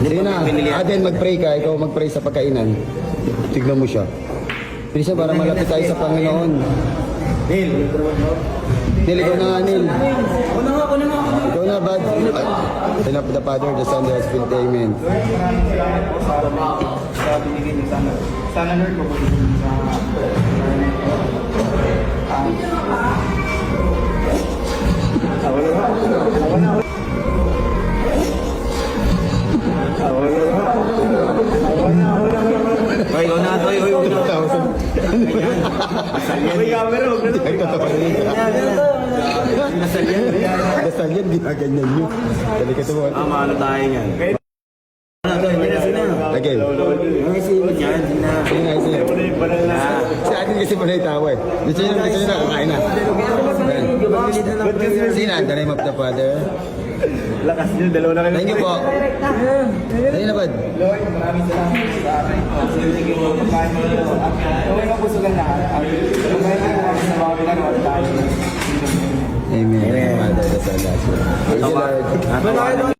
Sige na, Aden, mag-pray ka. Ikaw mag-pray sa pagkainan. Tignan mo siya. Please para malapit tayo sa Panginoon. Neil, ikaw na nga, Neil. Ikaw na, Bad. In of the Father, the Son, the Spirit, Amen. Sa binigay niyo sana. Sana Lord, mabuti sa Hoy, ikaw na, hoy, hoy, na. may camera, huwag na lang. Dasal yan, ginaganyan nyo. Dali ka tumo. Maano tayo yan? Ano to, hindi na sina. Again. Mga sipot yan, sina. Sige nga, sige. Si Aden kasi pala yung tawa eh. Gusto nyo na, kakain na. Ayan. Sige na, in the name of the Father. Lakas niyo, dalawa na kayo. Thank you po. Dali na, Bad. Lord, maraming salamat sa akin. Sige mo, pagkain mo nyo. Gawin mo puso ka lahat. Gawin mo sa mga ginagawa tayo. Amen. Father, the Son, the Spirit. Praise the Lord.